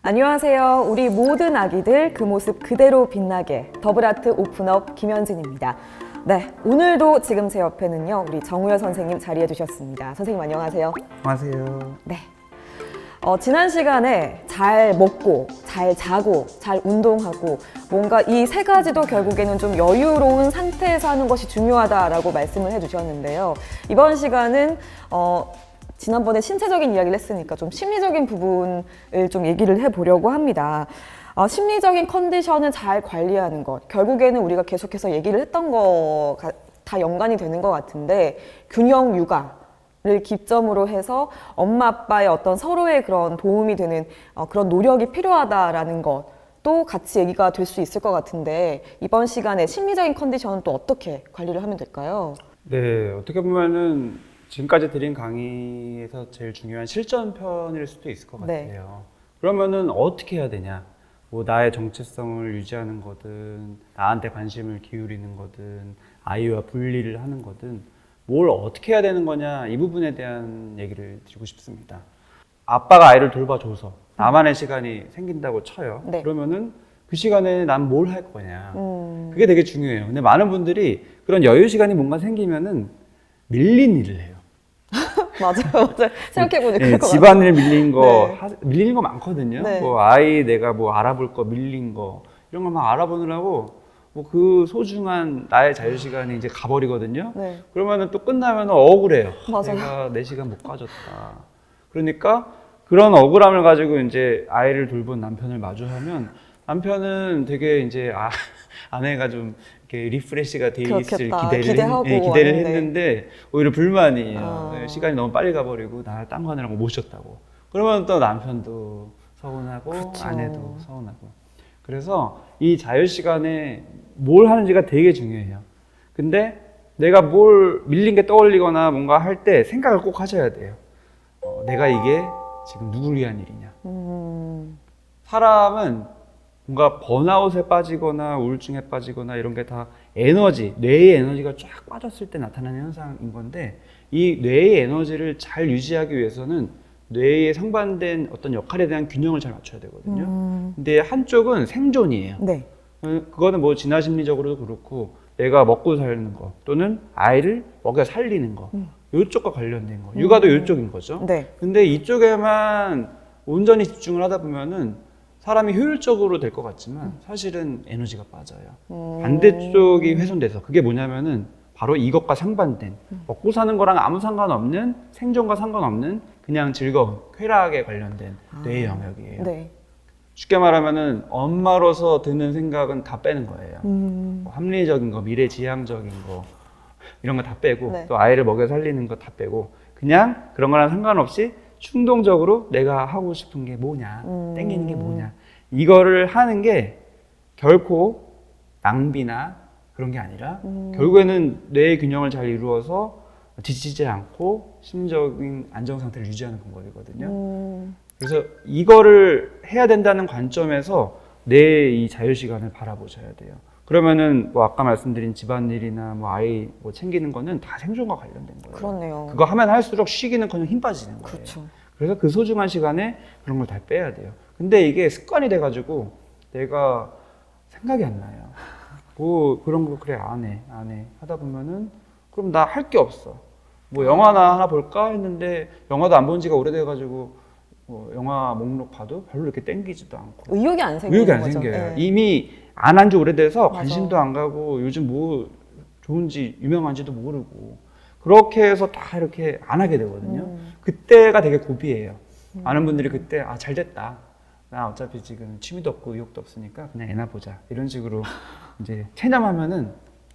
안녕하세요. 우리 모든 아기들 그 모습 그대로 빛나게 더블아트 오픈업 김현진입니다. 네, 오늘도 지금 제 옆에는요 우리 정우여 선생님 자리해 주셨습니다. 선생님 안녕하세요. 안녕하세요. 네. 지난 시간에 잘 먹고, 잘 자고, 잘 운동하고 뭔가 이 세 가지도 결국에는 좀 여유로운 상태에서 하는 것이 중요하다라고 말씀을 해주셨는데요. 이번 시간은 지난번에 신체적인 이야기를 했으니까 좀 심리적인 부분을 좀 얘기를 해보려고 합니다. 심리적인 컨디션을 잘 관리하는 것, 결국에는 우리가 계속해서 얘기를 했던 거 다 연관이 되는 것 같은데 균형 육아를 기점으로 해서 엄마 아빠의 어떤 서로의 그런 도움이 되는 그런 노력이 필요하다라는 것도 같이 얘기가 될 수 있을 것 같은데 이번 시간에 심리적인 컨디션은 또 어떻게 관리를 하면 될까요? 네, 어떻게 보면은 지금까지 드린 강의에서 제일 중요한 실전편일 수도 있을 것 같아요. 네. 그러면은 어떻게 해야 되냐? 뭐 나의 정체성을 유지하는 거든, 나한테 관심을 기울이는 거든, 아이와 분리를 하는 거든, 뭘 어떻게 해야 되는 거냐? 이 부분에 대한 얘기를 드리고 싶습니다. 아빠가 아이를 돌봐줘서 나만의 시간이 생긴다고 쳐요. 네. 그러면은 그 시간에 난 뭘 할 거냐? 그게 되게 중요해요. 근데 많은 분들이 그런 여유 시간이 뭔가 생기면은 밀린 일을 해요. 맞아요. 생각해보니까 네, 그럴 것 집안일 밀린 거, 네. 밀리는 거 많거든요. 네. 뭐 아이 내가 뭐 알아볼 거 밀린 거 이런 거 막 알아보느라고 뭐 그 소중한 나의 자유 시간이 이제 가버리거든요. 네. 그러면은 또 끝나면 억울해요. 맞아요. 내가 내 시간 못 가졌다. 그러니까 그런 억울함을 가지고 이제 아이를 돌본 남편을 마주하면 남편은 되게 이제 아내가 좀 이렇게 리프레시가 돼 있을 그렇겠다. 기대를 기대를 했는데 했는데 오히려 불만이에요. 시간이 너무 빨리 가버리고 나 딴 거 하느라고 못 쉬었다고. 그러면 또 남편도 서운하고 그쵸. 아내도 서운하고. 그래서 이 자유 시간에 뭘 하는지가 되게 중요해요. 근데 내가 뭘 밀린 게 떠올리거나 뭔가 할 때 생각을 꼭 하셔야 돼요. 내가 이게 지금 누굴 위한 일이냐. 사람은 뭔가 번아웃에 빠지거나 우울증에 빠지거나 이런 게 다 뇌의 에너지가 쫙 빠졌을 때 나타나는 현상인 건데 이 뇌의 에너지를 잘 유지하기 위해서는 뇌에 상반된 어떤 역할에 대한 균형을 잘 맞춰야 되거든요. 근데 한쪽은 생존이에요. 네. 그거는 뭐 진화 심리적으로도 그렇고 내가 먹고 사는 거 또는 아이를 먹여 살리는 거 이쪽과 관련된 거 육아도 이쪽인 거죠. 네. 근데 이쪽에만 온전히 집중을 하다 보면은 사람이 효율적으로 될 것 같지만 사실은 에너지가 빠져요. 반대쪽이 훼손돼서 그게 뭐냐면은 바로 이것과 상반된 먹고 사는 거랑 아무 상관없는 생존과 상관없는 그냥 즐거움, 쾌락에 관련된 뇌의 영역이에요. 네. 쉽게 말하면은 엄마로서 드는 생각은 다 빼는 거예요. 뭐 합리적인 거, 미래지향적인 거 이런 거 다 빼고 네. 또 아이를 먹여 살리는 거 다 빼고 그냥 그런 거랑 상관없이 충동적으로 내가 하고 싶은 게 뭐냐, 땡기는 게 뭐냐 이거를 하는 게 결코 낭비나 그런 게 아니라 결국에는 뇌의 균형을 잘 이루어서 지치지 않고 심리적인 안정 상태를 유지하는 방법이거든요. 그래서 이거를 해야 된다는 관점에서 내 이 자유 시간을 바라보셔야 돼요. 그러면은 뭐 아까 말씀드린 집안일이나 뭐 아이 뭐 챙기는 거는 다 생존과 관련된 거예요. 그렇네요. 그거 하면 할수록 쉬기는커녕 힘 빠지는 거예요. 그렇죠. 그래서 그 소중한 시간에 그런 걸 다 빼야 돼요. 근데 이게 습관이 돼가지고 내가 생각이 안 나요. 뭐 그런 거 그래 안 해 하다 보면은 그럼 나 할 게 없어. 뭐 영화나 하나 볼까 했는데 영화도 안 본 지가 오래돼가지고 뭐 영화 목록 봐도 별로 이렇게 땡기지도 않고 의욕이 안 생기는 의욕이 안 거죠. 생겨요. 네. 이미 안 한 지 오래돼서 맞아. 관심도 안 가고 요즘 뭐 좋은지 유명한지도 모르고 그렇게 해서 다 이렇게 안 하게 되거든요. 그때가 되게 고비예요. 많은 분들이 그때 잘 됐다. 나 어차피 지금 취미도 없고 의욕도 없으니까 그냥 애나 보자. 이런 식으로 이제 체념하면은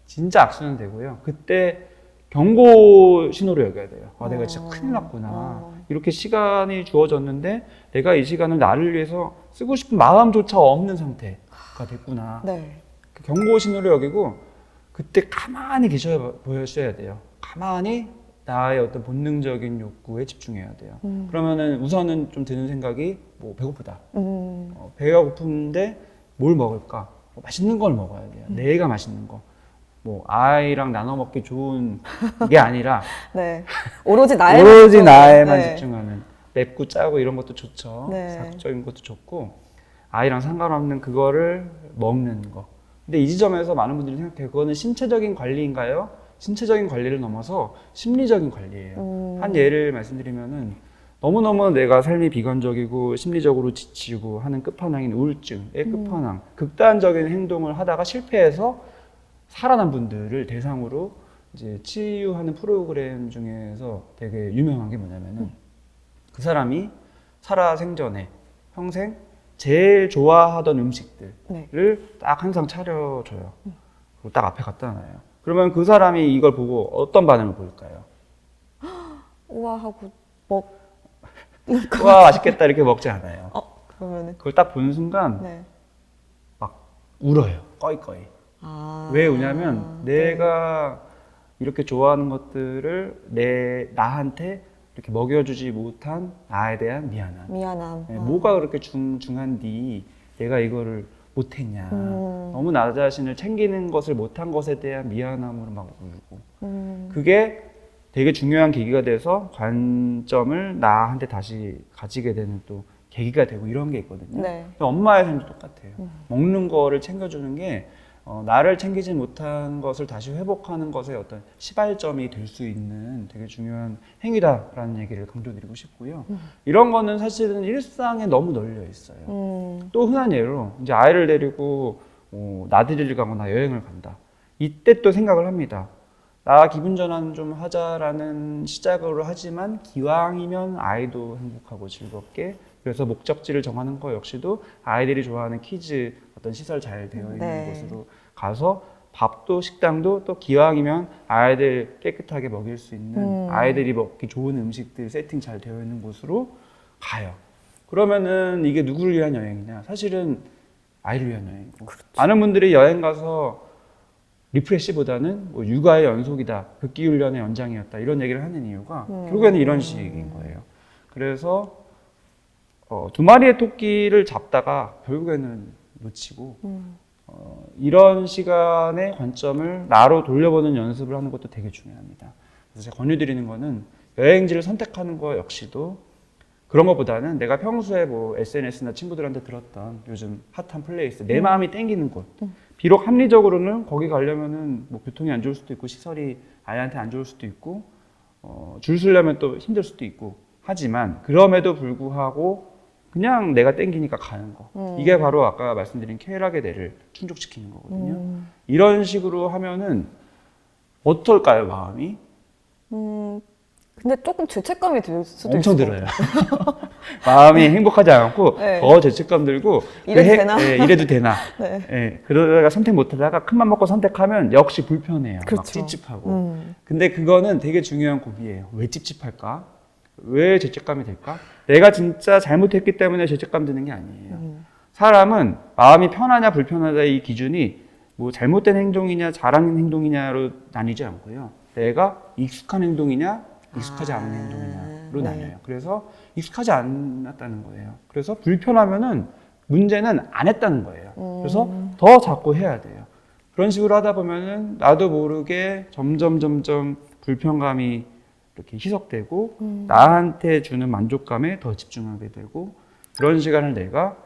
진짜 악순환 되고요. 그때 경고 신호로 여겨야 돼요. 내가 진짜 큰일 났구나. 이렇게 시간이 주어졌는데 내가 이 시간을 나를 위해서 쓰고 싶은 마음조차 없는 상태가 됐구나. 네. 그 경고 신호로 여기고 그때 가만히 보셔야 돼요. 가만히 나의 어떤 본능적인 욕구에 집중해야 돼요. 그러면은 우선은 좀 드는 생각이 뭐 배고프다. 배가 고픈데 뭘 먹을까? 뭐 맛있는 걸 먹어야 돼요. 내가 맛있는 거. 뭐 아이랑 나눠 먹기 좋은 게 아니라 네. 오로지 나에만 오로지 집중하는, 나에만 네. 집중하는 맵고 짜고 이런 것도 좋죠. 네. 자극적인 것도 좋고 아이랑 상관없는 그거를 먹는 거. 근데 이 지점에서 많은 분들이 생각해요. 그거는 신체적인 관리인가요? 신체적인 관리를 넘어서 심리적인 관리예요. 한 예를 말씀드리면은 너무너무 내가 삶이 비관적이고 심리적으로 지치고 하는 끝판왕인 우울증의 끝판왕, 극단적인 행동을 하다가 실패해서 살아난 분들을 대상으로 이제 치유하는 프로그램 중에서 되게 유명한 게 뭐냐면은 그 사람이 살아생전에 평생 제일 좋아하던 음식들을 네. 딱 항상 차려줘요. 그리고 딱 앞에 갖다 놔요. 그러면 그 사람이 이걸 보고 어떤 반응을 보일까요? 우와 하고 먹. 와 맛있겠다 이렇게 먹지 않아요. 그러면은 그걸 딱 보는 순간 네. 막 울어요. 꺼이꺼이. 아. 왜 우냐면 내가 이렇게 좋아하는 것들을 나한테 이렇게 먹여주지 못한 나에 대한 미안함. 미안함. 네, 뭐가 그렇게 중한디 내가 이거를 못했냐. 너무 나 자신을 챙기는 것을 못한 것에 대한 미안함으로 막 울고. 그게 되게 중요한 계기가 돼서 관점을 나한테 다시 가지게 되는 또 계기가 되고 이런 게 있거든요. 네. 엄마의 삶도 똑같아요. 먹는 거를 챙겨주는 게 나를 챙기지 못한 것을 다시 회복하는 것의 어떤 시발점이 될 수 있는 되게 중요한 행위다라는 얘기를 강조드리고 싶고요. 이런 거는 사실은 일상에 너무 널려 있어요. 또 흔한 예로 이제 아이를 데리고 나들이를 가거나 여행을 간다. 이때 또 생각을 합니다. 나 기분 전환 좀 하자라는 시작으로 하지만 기왕이면 아이도 행복하고 즐겁게 그래서 목적지를 정하는 거 역시도 아이들이 좋아하는 키즈 어떤 시설 잘 되어 있는 네. 곳으로 가서 밥도 식당도 또 기왕이면 아이들 깨끗하게 먹일 수 있는 아이들이 먹기 좋은 음식들 세팅 잘 되어 있는 곳으로 가요. 그러면은 이게 누구를 위한 여행이냐? 사실은 아이를 위한 여행이고 많은 분들이 여행 가서 리프레시보다는 뭐 육아의 연속이다, 극기훈련의 연장이었다 이런 얘기를 하는 이유가 결국에는 이런 식인 거예요. 그래서 두 마리의 토끼를 잡다가 결국에는 놓치고 이런 시간의 관점을 나로 돌려보는 연습을 하는 것도 되게 중요합니다. 그래서 제가 권유드리는 거는 여행지를 선택하는 거 역시도 그런 것보다는 내가 평소에 뭐 SNS나 친구들한테 들었던 요즘 핫한 플레이스, 내 마음이 땡기는 곳. 비록 합리적으로는 거기 가려면은 뭐 교통이 안 좋을 수도 있고 시설이 아이한테 안 좋을 수도 있고 줄 서려면 또 힘들 수도 있고 하지만 그럼에도 불구하고 그냥 내가 땡기니까 가는 거. 이게 바로 아까 말씀드린 쾌락의 대를 충족시키는 거거든요. 이런 식으로 하면은 어떨까요, 마음이? 근데 조금 죄책감이 들 수도 엄청 있을 들어요. 마음이 행복하지 않고 네. 더 죄책감 들고 이래도 되나? 네, 이래도 되나? 네. 네, 그러다가 선택 못하다가 큰맘 먹고 선택하면 역시 불편해요. 막 그렇죠. 찝찝하고. 근데 그거는 되게 중요한 고비예요. 왜 찝찝할까? 왜 죄책감이 들까? 내가 진짜 잘못했기 때문에 죄책감 드는 게 아니에요. 사람은 마음이 편하냐 불편하냐 이 기준이 뭐 잘못된 행동이냐 잘하는 행동이냐로 나뉘지 않고요. 내가 익숙한 행동이냐 익숙하지 않은 행동이냐로 나뉘어요. 그래서 익숙하지 않았다는 거예요. 그래서 불편하면은 문제는 안 했다는 거예요. 그래서 더 자꾸 해야 돼요. 그런 식으로 하다 보면은 나도 모르게 점점 불편감이 이렇게 희석되고 나한테 주는 만족감에 더 집중하게 되고 그런 시간을 내가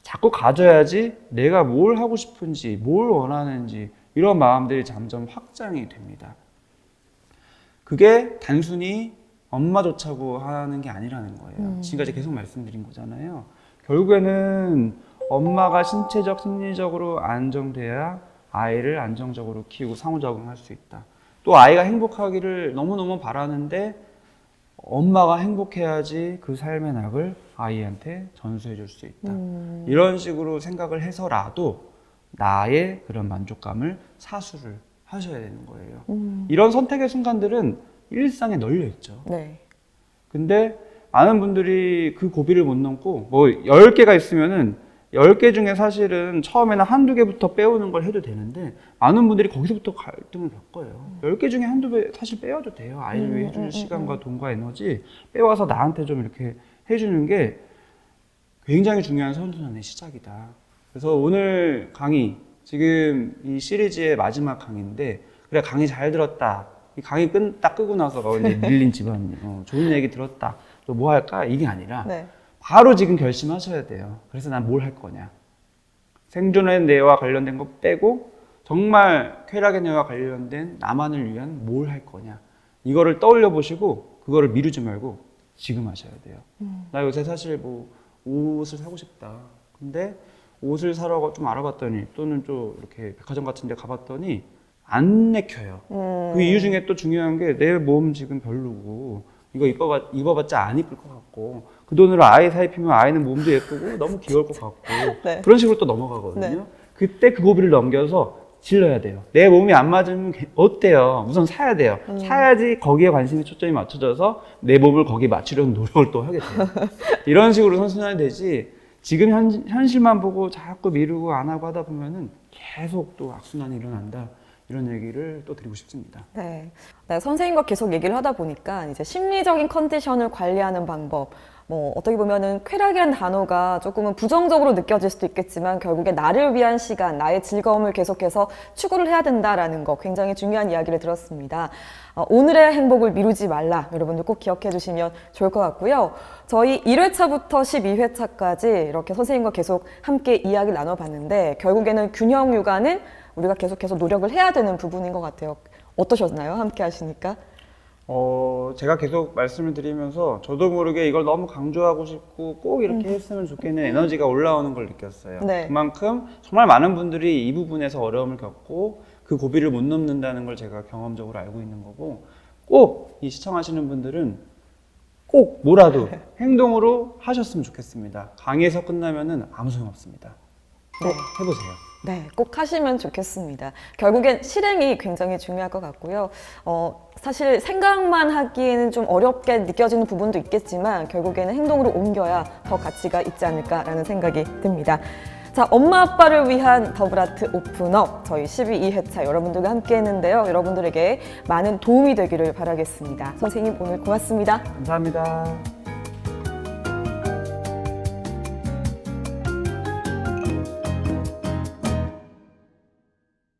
자꾸 가져야지 내가 뭘 하고 싶은지 뭘 원하는지 이런 마음들이 점점 확장이 됩니다. 그게 단순히 엄마 좋자고 하는 게 아니라는 거예요. 지금까지 계속 말씀드린 거잖아요. 결국에는 엄마가 신체적, 심리적으로 안정돼야 아이를 안정적으로 키우고 상호작용할 수 있다. 또 아이가 행복하기를 너무너무 바라는데 엄마가 행복해야지 그 삶의 낙을 아이한테 전수해 줄 수 있다. 이런 식으로 생각을 해서라도 나의 그런 만족감을 사수를 하셔야 되는 거예요. 이런 선택의 순간들은 일상에 널려 있죠. 네. 근데 많은 분들이 그 고비를 못 넘고 뭐 10개가 있으면은 10개 중에 사실은 처음에는 한두 개부터 빼오는 걸 해도 되는데 많은 분들이 거기서부터 갈등을 겪어요. 10개 중에 한두 개 사실 빼와도 돼요. 아이를 위해 해주는 시간과 돈과 에너지 빼와서 나한테 좀 이렇게 해주는 게 굉장히 중요한 선순환의 시작이다. 그래서 오늘 강의 지금 이 시리즈의 마지막 강의인데 그래 강의 잘 들었다. 이 강의 딱 끄고 나서 이제 밀린 집안이 좋은 얘기 들었다. 또 뭐 할까? 이게 아니라 네. 바로 지금 결심하셔야 돼요. 그래서 난 뭘 할 거냐. 생존의 뇌와 관련된 거 빼고 정말 쾌락의 뇌와 관련된 나만을 위한 뭘 할 거냐. 이거를 떠올려 보시고 그거를 미루지 말고 지금 하셔야 돼요. 나 요새 사실 뭐 옷을 사고 싶다. 근데 옷을 사러 좀 알아봤더니 또는 좀 이렇게 백화점 같은 데 가봤더니 안 내켜요. 그 이유 중에 또 중요한 게 내 몸 지금 별로고 이거 입어봤자 안 이쁠 것 같고 그 돈으로 아이 사 입히면 아이는 몸도 예쁘고 너무 귀여울 것 같고 네. 그런 식으로 또 넘어가거든요. 네. 그때 그 고비를 넘겨서 질러야 돼요. 내 몸이 안 맞으면 어때요? 우선 사야 돼요. 사야지 거기에 관심이 초점이 맞춰져서 내 몸을 거기에 맞추려는 노력을 또 하게 돼요. 이런 식으로 선순환이 되지 지금 현실만 보고 자꾸 미루고 안 하고 하다 보면은 계속 또 악순환이 일어난다. 이런 얘기를 또 드리고 싶습니다. 네. 네, 선생님과 계속 얘기를 하다 보니까 이제 심리적인 컨디션을 관리하는 방법, 뭐 어떻게 보면은 쾌락이라는 단어가 조금은 부정적으로 느껴질 수도 있겠지만 결국에 나를 위한 시간, 나의 즐거움을 계속해서 추구를 해야 된다라는 거 굉장히 중요한 이야기를 들었습니다. 오늘의 행복을 미루지 말라. 여러분들 꼭 기억해 주시면 좋을 것 같고요. 저희 1회차부터 12회차까지 이렇게 선생님과 계속 함께 이야기를 나눠봤는데 결국에는 균형 육아는 우리가 계속해서 노력을 해야 되는 부분인 것 같아요. 어떠셨나요? 함께 하시니까? 제가 계속 말씀을 드리면서 저도 모르게 이걸 너무 강조하고 싶고 꼭 이렇게 했으면 좋겠는 에너지가 올라오는 걸 느꼈어요. 네. 그만큼 정말 많은 분들이 이 부분에서 어려움을 겪고 그 고비를 못 넘는다는 걸 제가 경험적으로 알고 있는 거고 꼭 이 시청하시는 분들은 꼭 뭐라도 행동으로 하셨으면 좋겠습니다. 강의에서 끝나면은 아무 소용 없습니다. 꼭 해보세요. 네, 꼭 하시면 좋겠습니다. 결국엔 실행이 굉장히 중요할 것 같고요. 사실 생각만 하기에는 좀 어렵게 느껴지는 부분도 있겠지만 결국에는 행동으로 옮겨야 더 가치가 있지 않을까라는 생각이 듭니다. 자, 엄마 아빠를 위한 더블아트 오픈업 저희 12회차 여러분들과 함께 했는데요. 여러분들에게 많은 도움이 되기를 바라겠습니다. 선생님 오늘 고맙습니다. 감사합니다.